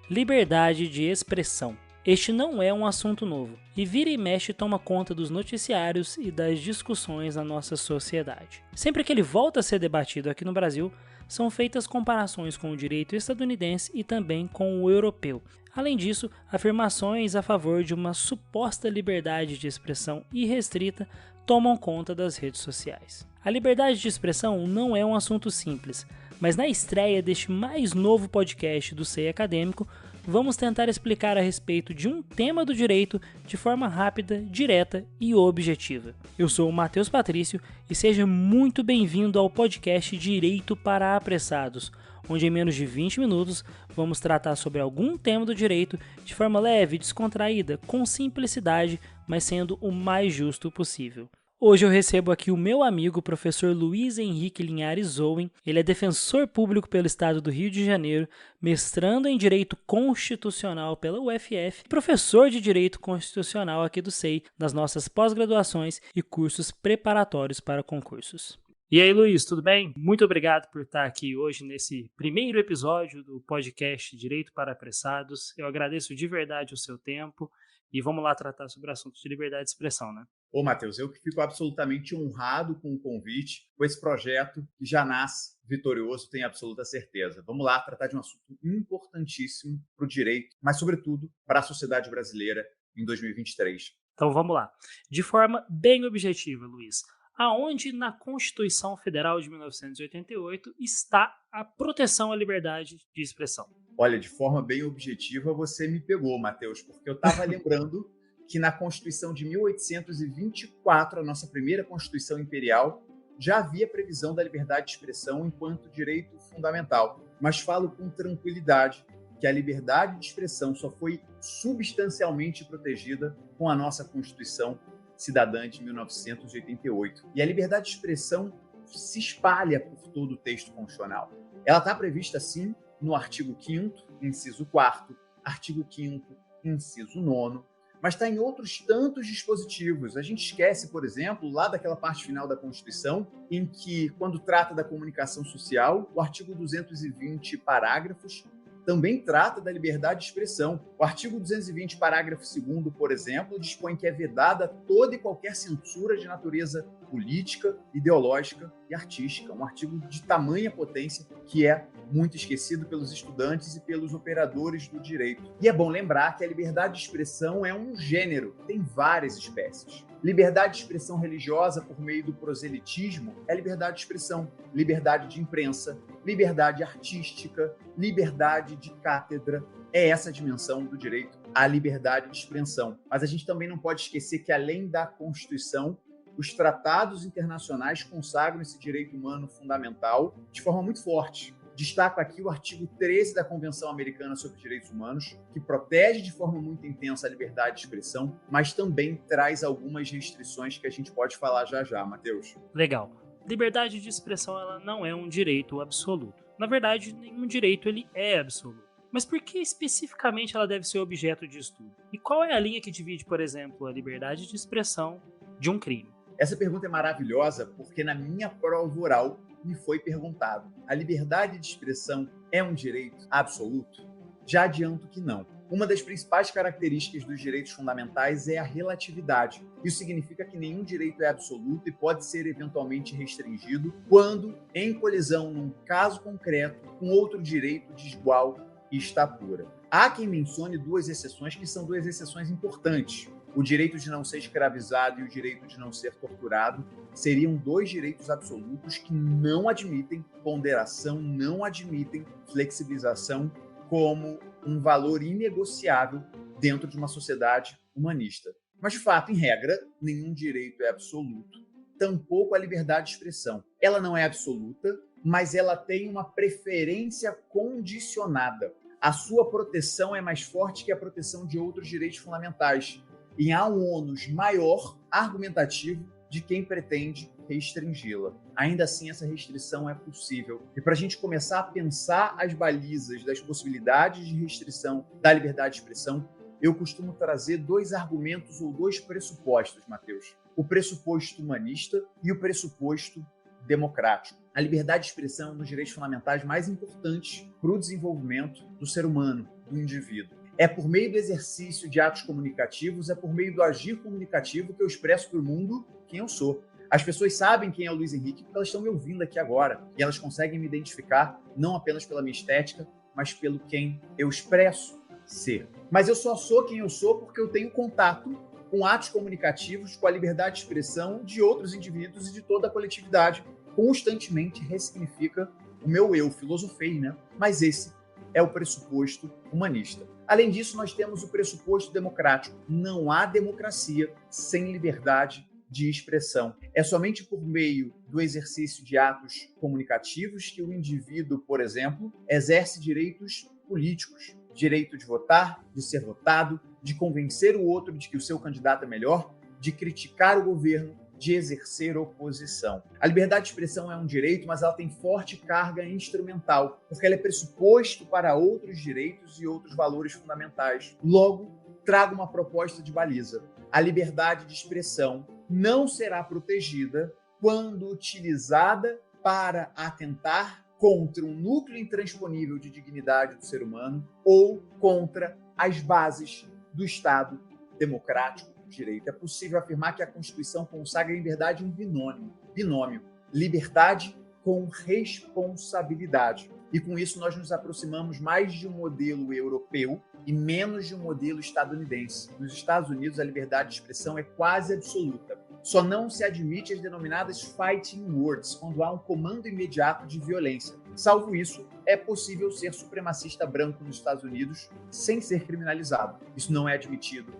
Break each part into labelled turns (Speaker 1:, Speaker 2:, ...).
Speaker 1: Liberdade de expressão. Este não é um assunto novo, e vira e mexe toma conta dos noticiários e das discussões na nossa sociedade. Sempre que ele volta a ser debatido aqui no Brasil, são feitas comparações com o direito estadunidense e também com o europeu. Além disso, afirmações a favor de uma suposta liberdade de expressão irrestrita tomam conta das redes sociais. A liberdade de expressão não é um assunto simples, mas na estreia deste mais novo podcast do SEI Acadêmico, vamos tentar explicar a respeito de um tema do direito de forma rápida, direta e objetiva. Eu sou o Matheus Patrício e seja muito bem-vindo ao podcast Direito para Apressados, onde em menos de 20 minutos vamos tratar sobre algum tema do direito de forma leve, descontraída, com simplicidade, mas sendo o mais justo possível. Hoje eu recebo aqui o meu amigo, professor Luiz Henrique Linhares Owen. Ele é defensor público pelo estado do Rio de Janeiro, mestrando em Direito Constitucional pela UFF, professor de Direito Constitucional aqui do SEI, nas nossas pós-graduações e cursos preparatórios para concursos. E aí, Luiz, tudo bem? Muito obrigado por estar aqui hoje nesse primeiro episódio do podcast Direito para Apressados. Eu agradeço de verdade o seu tempo e vamos lá tratar sobre o assunto de liberdade de expressão, né?
Speaker 2: Ô, Matheus, eu que fico absolutamente honrado com o convite, com esse projeto que já nasce vitorioso, tenho absoluta certeza. Vamos lá tratar de um assunto importantíssimo para o direito, mas, sobretudo, para a sociedade brasileira em 2023.
Speaker 1: Então vamos lá. De forma bem objetiva, Luiz, aonde na Constituição Federal de 1988 está a proteção à liberdade de expressão?
Speaker 2: Olha, de forma bem objetiva, você me pegou, Matheus, porque eu estava lembrando que na Constituição de 1824, a nossa primeira Constituição Imperial, já havia previsão da liberdade de expressão enquanto direito fundamental. Mas falo com tranquilidade que a liberdade de expressão só foi substancialmente protegida com a nossa Constituição Cidadã de 1988. E a liberdade de expressão se espalha por todo o texto constitucional. Ela está prevista, sim, no artigo 5º, inciso 4º, artigo 5º, inciso 9º, mas está em outros tantos dispositivos. A gente esquece, por exemplo, lá daquela parte final da Constituição, em que, quando trata da comunicação social, o artigo 220, parágrafos, também trata da liberdade de expressão. O artigo 220, parágrafo 2º, por exemplo, dispõe que é vedada toda e qualquer censura de natureza política, ideológica e artística. Um artigo de tamanha potência que é muito esquecido pelos estudantes e pelos operadores do direito. E é bom lembrar que a liberdade de expressão é um gênero, tem várias espécies. Liberdade de expressão religiosa por meio do proselitismo é liberdade de expressão, liberdade de imprensa, liberdade artística, liberdade de cátedra. É essa a dimensão do direito à liberdade de expressão. Mas a gente também não pode esquecer que, além da Constituição, os tratados internacionais consagram esse direito humano fundamental de forma muito forte. Destaco aqui o artigo 13 da Convenção Americana sobre Direitos Humanos, que protege de forma muito intensa a liberdade de expressão, mas também traz algumas restrições que a gente pode falar já, Matheus.
Speaker 1: Legal. Liberdade de expressão ela não é um direito absoluto. Na verdade, nenhum direito ele é absoluto. Mas por que especificamente ela deve ser objeto de estudo? E qual é a linha que divide, por exemplo, a liberdade de expressão de um crime?
Speaker 2: Essa pergunta é maravilhosa porque na minha prova oral me foi perguntado: a liberdade de expressão é um direito absoluto? Já adianto que não. Uma das principais características dos direitos fundamentais é a relatividade. Isso significa que nenhum direito é absoluto e pode ser eventualmente restringido quando em colisão, num caso concreto, com outro direito de igual estatura. Há quem mencione duas exceções que são duas exceções importantes. O direito de não ser escravizado e o direito de não ser torturado seriam dois direitos absolutos que não admitem ponderação, não admitem flexibilização como um valor inegociável dentro de uma sociedade humanista. Mas, de fato, em regra, nenhum direito é absoluto, tampouco a liberdade de expressão. Ela não é absoluta, mas ela tem uma preferência condicionada. A sua proteção é mais forte que a proteção de outros direitos fundamentais. E há um ônus maior argumentativo de quem pretende restringi-la. Ainda assim, essa restrição é possível. E para a gente começar a pensar as balizas das possibilidades de restrição da liberdade de expressão, eu costumo trazer dois argumentos ou dois pressupostos, Matheus. O pressuposto humanista e o pressuposto democrático. A liberdade de expressão é um dos direitos fundamentais mais importantes para o desenvolvimento do ser humano. do indivíduo. É por meio do exercício de atos comunicativos, é por meio do agir comunicativo que eu expresso para o mundo quem eu sou. As pessoas sabem quem é o Luiz Henrique porque elas estão me ouvindo aqui agora e elas conseguem me identificar não apenas pela minha estética, mas pelo quem eu expresso ser. Mas eu só sou quem eu sou porque eu tenho contato com atos comunicativos, com a liberdade de expressão de outros indivíduos e de toda a coletividade. Constantemente ressignifica o meu eu. Filosofei, né? Mas esse é o pressuposto humanista. Além disso, nós temos o pressuposto democrático. Não há democracia sem liberdade de expressão. É somente por meio do exercício de atos comunicativos que o indivíduo, por exemplo, exerce direitos políticos. Direito de votar, de ser votado, de convencer o outro de que o seu candidato é melhor, de criticar o governo, de exercer oposição. A liberdade de expressão é um direito, mas ela tem forte carga instrumental, porque ela é pressuposto para outros direitos e outros valores fundamentais. Logo, trago uma proposta de baliza. A liberdade de expressão não será protegida quando utilizada para atentar contra um núcleo intransponível de dignidade do ser humano ou contra as bases do Estado democrático de direito. É possível afirmar que a Constituição consagra em verdade um binômio, liberdade com responsabilidade. E com isso nós nos aproximamos mais de um modelo europeu e menos de um modelo estadunidense. Nos Estados Unidos, a liberdade de expressão é quase absoluta. Só não se admite as denominadas fighting words, quando há um comando imediato de violência. Salvo isso, é possível ser supremacista branco nos Estados Unidos sem ser criminalizado. Isso não é admitido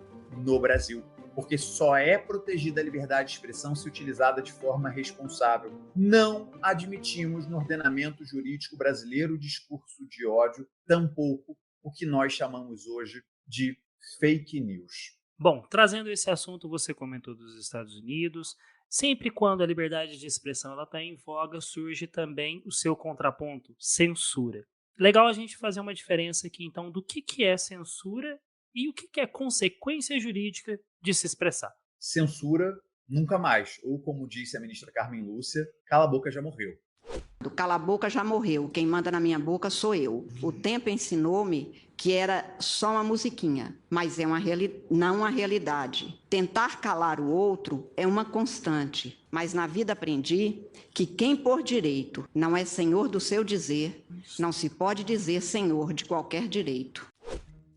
Speaker 2: no Brasil, porque só é protegida a liberdade de expressão se utilizada de forma responsável. Não admitimos no ordenamento jurídico brasileiro o discurso de ódio, tampouco o que nós chamamos hoje de fake news.
Speaker 1: Bom, trazendo esse assunto, você comentou dos Estados Unidos. Sempre quando a liberdade de expressão está em voga, surge também o seu contraponto, censura. Legal a gente fazer uma diferença aqui, então, do que é censura e o que é consequência jurídica de se expressar.
Speaker 2: Censura, nunca mais. Ou, como disse a ministra Carmen Lúcia, cala a boca, já morreu.
Speaker 3: Do cala a boca já morreu, quem manda na minha boca sou eu. O tempo ensinou-me que era só uma musiquinha, mas é não uma realidade. Tentar calar o outro é uma constante, mas na vida aprendi que quem por direito não é senhor do seu dizer, não se pode dizer senhor de qualquer direito.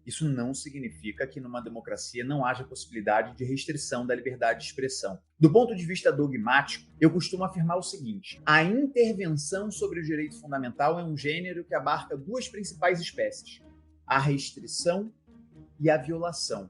Speaker 2: Isso não significa que numa democracia não haja possibilidade de restrição da liberdade de expressão. Do ponto de vista dogmático, eu costumo afirmar o seguinte: a intervenção sobre o direito fundamental é um gênero que abarca duas principais espécies: a restrição e a violação.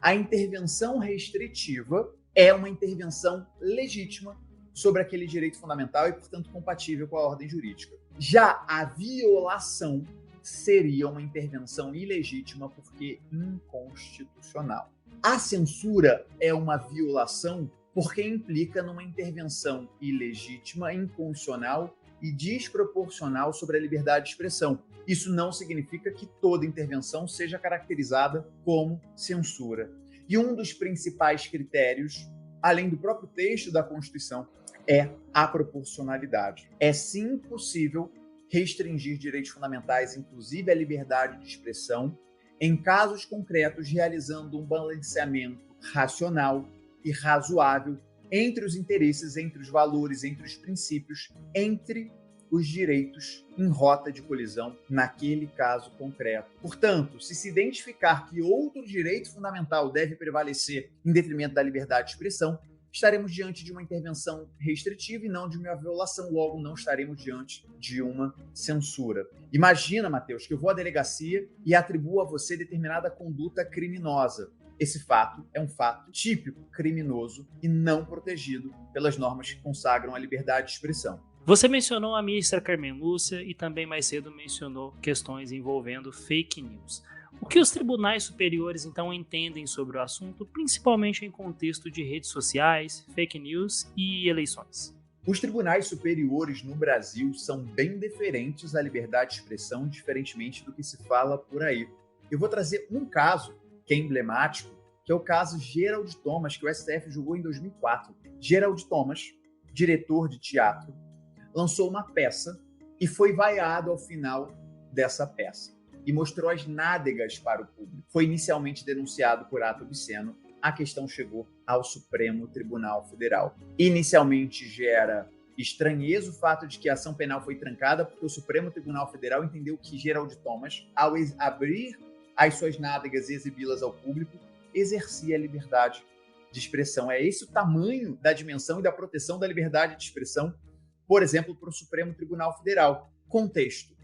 Speaker 2: A intervenção restritiva é uma intervenção legítima sobre aquele direito fundamental e, portanto, compatível com a ordem jurídica. Já a violação seria uma intervenção ilegítima porque inconstitucional. A censura é uma violação porque implica numa intervenção ilegítima, inconstitucional e desproporcional sobre a liberdade de expressão. Isso não significa que toda intervenção seja caracterizada como censura. E um dos principais critérios, além do próprio texto da Constituição, é a proporcionalidade. É sim possível restringir direitos fundamentais, inclusive a liberdade de expressão, em casos concretos, realizando um balanceamento racional e razoável entre os interesses, entre os valores, entre os princípios, entre os direitos em rota de colisão naquele caso concreto. Portanto, se se identificar que outro direito fundamental deve prevalecer em detrimento da liberdade de expressão, estaremos diante de uma intervenção restritiva e não de uma violação, logo não estaremos diante de uma censura. Imagina, Matheus, que eu vou à delegacia e atribuo a você determinada conduta criminosa. Esse fato é um fato típico criminoso e não protegido pelas normas que consagram a liberdade de expressão.
Speaker 1: Você mencionou a ministra Carmen Lúcia e também mais cedo mencionou questões envolvendo fake news. O que os tribunais superiores, então, entendem sobre o assunto, principalmente em contexto de redes sociais, fake news e eleições?
Speaker 2: Os tribunais superiores no Brasil são bem deferentes à liberdade de expressão, diferentemente do que se fala por aí. Eu vou trazer um caso que é emblemático, que é o caso Gerald Thomas, que o STF julgou em 2004. Gerald Thomas, diretor de teatro, lançou uma peça e foi vaiado ao final dessa peça. e mostrou as nádegas para o público. Foi inicialmente denunciado por ato obsceno. A questão chegou ao Supremo Tribunal Federal. Inicialmente gera estranheza o fato de que a ação penal foi trancada porque o Supremo Tribunal Federal entendeu que Gerald Thomas, ao abrir as suas nádegas e exibi-las ao público, exercia a liberdade de expressão. É esse o tamanho da dimensão e da proteção da liberdade de expressão, por exemplo, para o Supremo Tribunal Federal. Contexto: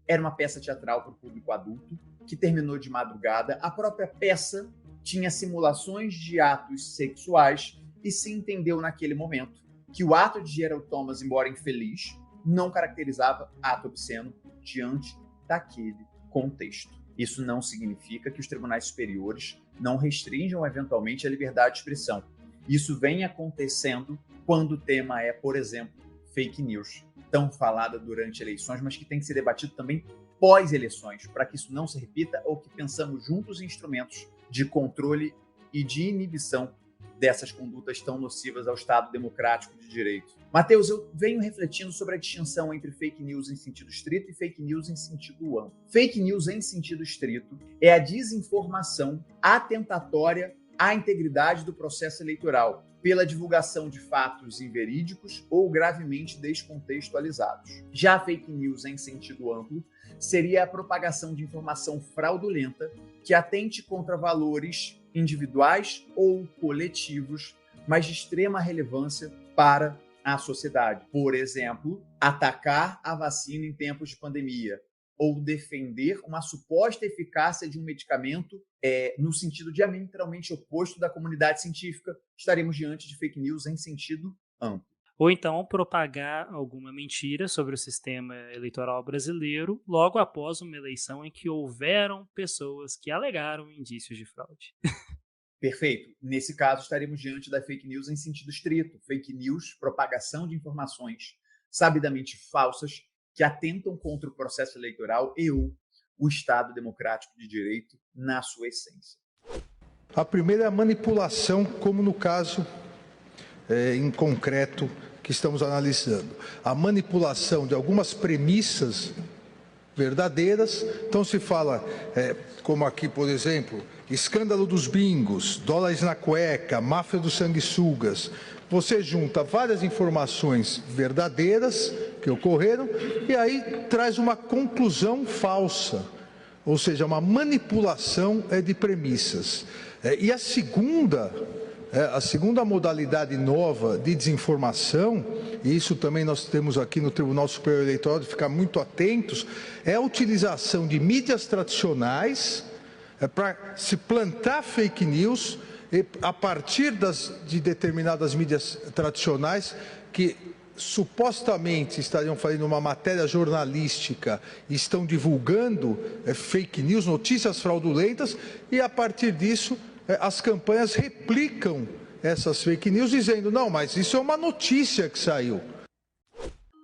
Speaker 2: era uma peça teatral para o público adulto, que terminou de madrugada. A própria peça tinha simulações de atos sexuais e se entendeu naquele momento que o ato de Gerald Thomas, embora infeliz, não caracterizava ato obsceno diante daquele contexto. Isso não significa que os tribunais superiores não restringam eventualmente a liberdade de expressão. Isso vem acontecendo quando o tema é, por exemplo, fake news, tão falada durante eleições, mas que tem que ser debatido também pós-eleições, para que isso não se repita, ou que pensamos juntos em instrumentos de controle e de inibição dessas condutas tão nocivas ao Estado democrático de direito. Matheus, eu venho refletindo sobre a distinção entre fake news em sentido estrito e fake news em sentido amplo. Fake news em sentido estrito é a desinformação atentatória à integridade do processo eleitoral, pela divulgação de fatos inverídicos ou gravemente descontextualizados. Já fake news em sentido amplo seria a propagação de informação fraudulenta que atente contra valores individuais ou coletivos, mas de extrema relevância para a sociedade. Por exemplo, atacar a vacina em tempos de pandemia ou defender uma suposta eficácia de um medicamento no sentido diametralmente oposto da comunidade científica. Estaremos diante de fake news em sentido amplo.
Speaker 1: Ou então propagar alguma mentira sobre o sistema eleitoral brasileiro logo após uma eleição em que houveram pessoas que alegaram indícios de fraude.
Speaker 2: Perfeito. Nesse caso, estaremos diante da fake news em sentido estrito. Fake news, propagação de informações sabidamente falsas que atentam contra o processo eleitoral e o Estado democrático de direito na sua essência.
Speaker 4: A primeira é a manipulação, como no caso em concreto que estamos analisando. A manipulação de algumas premissas verdadeiras. Então se fala, como aqui, por exemplo, escândalo dos bingos, dólares na cueca, máfia dos sanguessugas. Você junta várias informações verdadeiras que ocorreram e aí traz uma conclusão falsa, ou seja, uma manipulação de premissas. E a segunda modalidade nova de desinformação, e isso também nós temos aqui no Tribunal Superior Eleitoral de ficar muito atentos, é a utilização de mídias tradicionais para se plantar fake news a partir de determinadas mídias tradicionais que supostamente estariam fazendo uma matéria jornalística e estão divulgando fake news, notícias fraudulentas, e a partir disso as campanhas replicam essas fake news dizendo, não, mas isso é uma notícia que saiu.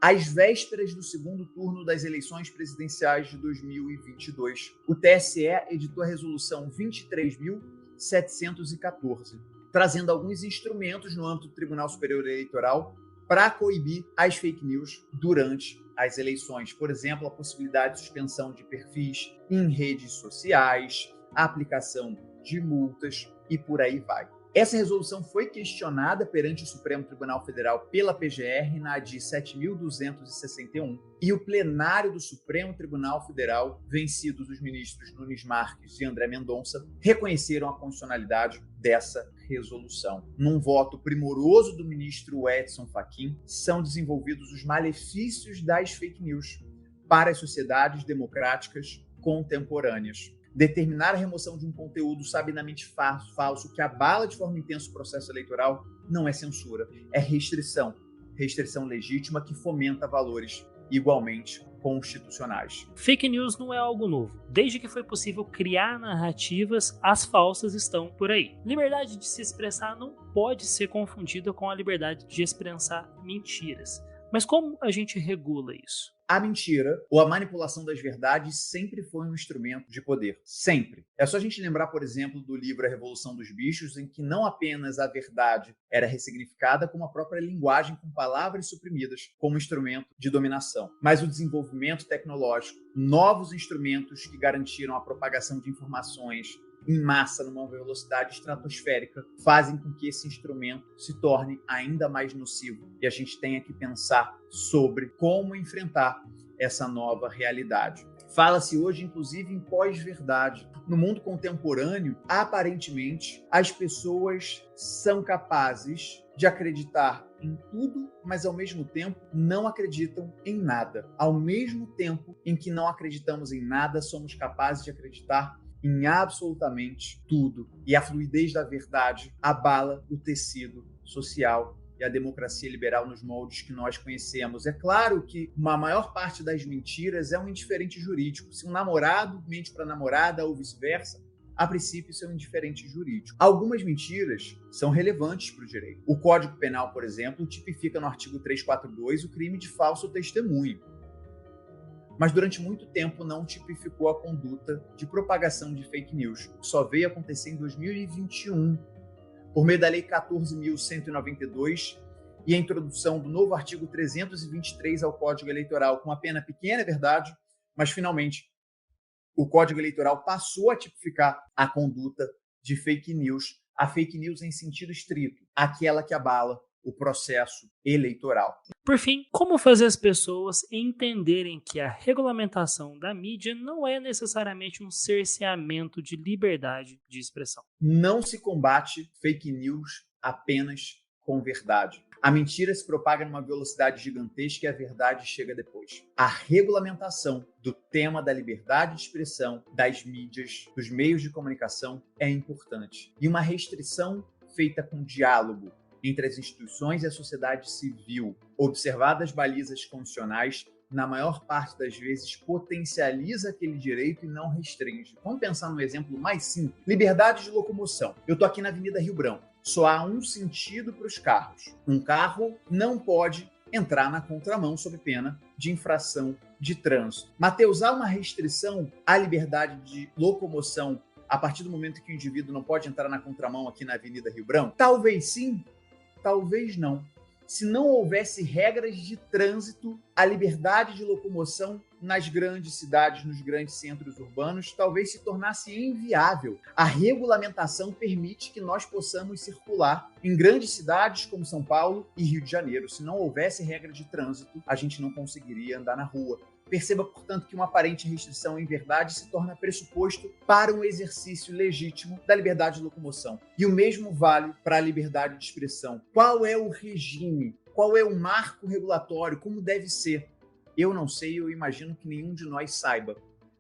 Speaker 2: Às vésperas do segundo turno das eleições presidenciais de 2022, o TSE editou a resolução 23.714, trazendo alguns instrumentos no âmbito do Tribunal Superior Eleitoral para coibir as fake news durante as eleições. Por exemplo, a possibilidade de suspensão de perfis em redes sociais, a aplicação de multas e por aí vai. Essa resolução foi questionada perante o Supremo Tribunal Federal pela PGR na ADI 7.261 e o plenário do Supremo Tribunal Federal, vencidos os ministros Nunes Marques e André Mendonça, reconheceram a constitucionalidade dessa resolução. Num voto primoroso do ministro Edson Fachin, são desenvolvidos os malefícios das fake news para as sociedades democráticas contemporâneas. Determinar a remoção de um conteúdo sabidamente falso que abala de forma intensa o processo eleitoral não é censura, é restrição. Restrição legítima que fomenta valores igualmente constitucionais.
Speaker 1: Fake news não é algo novo. Desde que foi possível criar narrativas, as falsas estão por aí. Liberdade de se expressar não pode ser confundida com a liberdade de expressar mentiras. Mas como a gente regula isso?
Speaker 2: A mentira ou a manipulação das verdades sempre foi um instrumento de poder. Sempre. É só a gente lembrar, por exemplo, do livro A Revolução dos Bichos, em que não apenas a verdade era ressignificada, como a própria linguagem com palavras suprimidas como instrumento de dominação. Mas o desenvolvimento tecnológico, novos instrumentos que garantiram a propagação de informações em massa, numa velocidade estratosférica, fazem com que esse instrumento se torne ainda mais nocivo. E a gente tenha que pensar sobre como enfrentar essa nova realidade. Fala-se hoje, inclusive, em pós-verdade. No mundo contemporâneo, aparentemente, as pessoas são capazes de acreditar em tudo, mas ao mesmo tempo não acreditam em nada. Ao mesmo tempo em que não acreditamos em nada, somos capazes de acreditar em absolutamente tudo. E a fluidez da verdade abala o tecido social e a democracia liberal nos moldes que nós conhecemos. É claro que uma maior parte das mentiras é um indiferente jurídico. Se um namorado mente para a namorada ou vice-versa, a princípio isso é um indiferente jurídico. Algumas mentiras são relevantes para o direito. O Código Penal, por exemplo, tipifica no artigo 342 o crime de falso testemunho. Mas durante muito tempo não tipificou a conduta de propagação de fake news, que só veio acontecer em 2021, por meio da Lei 14.192 e a introdução do novo artigo 323 ao Código Eleitoral, com uma pena pequena, é verdade, mas finalmente o Código Eleitoral passou a tipificar a conduta de fake news, a fake news em sentido estrito, aquela que abala o processo eleitoral.
Speaker 1: Por fim, como fazer as pessoas entenderem que a regulamentação da mídia não é necessariamente um cerceamento de liberdade de expressão?
Speaker 2: Não se combate fake news apenas com verdade. A mentira se propaga numa velocidade gigantesca e a verdade chega depois. A regulamentação do tema da liberdade de expressão, das mídias, dos meios de comunicação é importante. E uma restrição feita com diálogo entre as instituições e a sociedade civil, observadas balizas condicionais, na maior parte das vezes potencializa aquele direito e não restringe. Vamos pensar num exemplo mais simples. Liberdade de locomoção. Eu estou aqui na Avenida Rio Branco. Só há um sentido para os carros. Um carro não pode entrar na contramão sob pena de infração de trânsito. Mateus, há uma restrição à liberdade de locomoção a partir do momento que o indivíduo não pode entrar na contramão aqui na Avenida Rio Branco? Talvez sim, talvez não. Se não houvesse regras de trânsito, a liberdade de locomoção nas grandes cidades, nos grandes centros urbanos, talvez se tornasse inviável. A regulamentação permite que nós possamos circular em grandes cidades como São Paulo e Rio de Janeiro. Se não houvesse regra de trânsito, a gente não conseguiria andar na rua. Perceba, portanto, que uma aparente restrição em verdade se torna pressuposto para um exercício legítimo da liberdade de locomoção. E o mesmo vale para a liberdade de expressão. Qual é o regime? Qual é o marco regulatório? Como deve ser? Eu não sei, eu imagino que nenhum de nós saiba.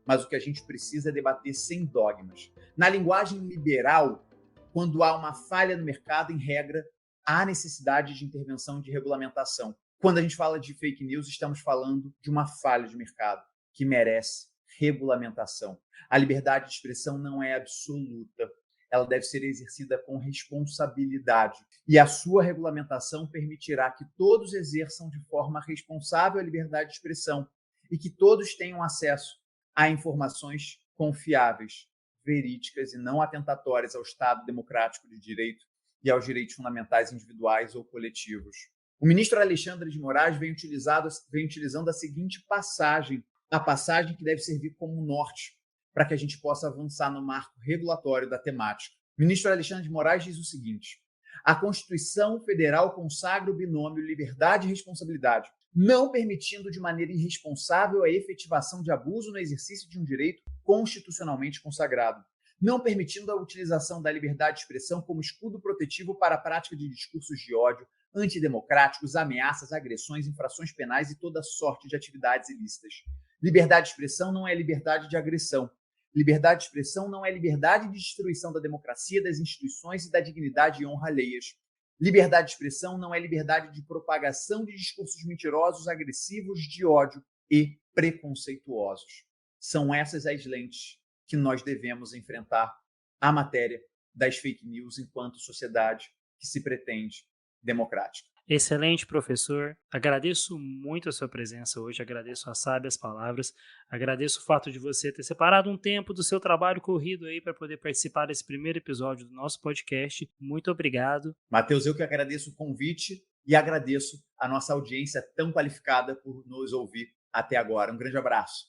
Speaker 2: Mas o que a gente precisa é debater sem dogmas. Na linguagem liberal, quando há uma falha no mercado, em regra, há necessidade de intervenção de regulamentação. Quando a gente fala de fake news, estamos falando de uma falha de mercado que merece regulamentação. A liberdade de expressão não é absoluta. Ela deve ser exercida com responsabilidade. E a sua regulamentação permitirá que todos exerçam de forma responsável a liberdade de expressão e que todos tenham acesso a informações confiáveis, verídicas e não atentatórias ao Estado democrático de direito e aos direitos fundamentais individuais ou coletivos. O ministro Alexandre de Moraes vem utilizando a seguinte passagem, a passagem que deve servir como norte para que a gente possa avançar no marco regulatório da temática. O ministro Alexandre de Moraes diz o seguinte: a Constituição Federal consagra o binômio liberdade e responsabilidade, não permitindo de maneira irresponsável a efetivação de abuso no exercício de um direito constitucionalmente consagrado, não permitindo a utilização da liberdade de expressão como escudo protetivo para a prática de discursos de ódio, antidemocráticos, ameaças, agressões, infrações penais e toda sorte de atividades ilícitas. Liberdade de expressão não é liberdade de agressão. Liberdade de expressão não é liberdade de destruição da democracia, das instituições e da dignidade e honra alheias. Liberdade de expressão não é liberdade de propagação de discursos mentirosos, agressivos, de ódio e preconceituosos. São essas as lentes que nós devemos enfrentar a matéria das fake news enquanto sociedade que se pretende democrática.
Speaker 1: Excelente, professor. Agradeço muito a sua presença hoje, agradeço as sábias palavras, agradeço o fato de você ter separado um tempo do seu trabalho corrido aí para poder participar desse primeiro episódio do nosso podcast. Muito obrigado.
Speaker 2: Matheus, eu que agradeço o convite e agradeço a nossa audiência tão qualificada por nos ouvir até agora. Um grande abraço.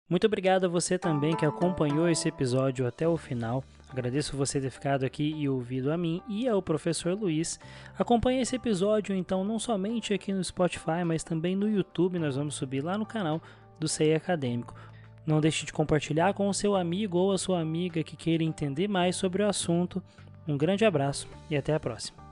Speaker 1: Muito obrigado a você também que acompanhou esse episódio até o final. Agradeço você ter ficado aqui e ouvido a mim e ao professor Luiz. Acompanhe esse episódio, então, não somente aqui no Spotify, mas também no YouTube. Nós vamos subir lá no canal do CEI Acadêmico. Não deixe de compartilhar com o seu amigo ou a sua amiga que queira entender mais sobre o assunto. Um grande abraço e até a próxima.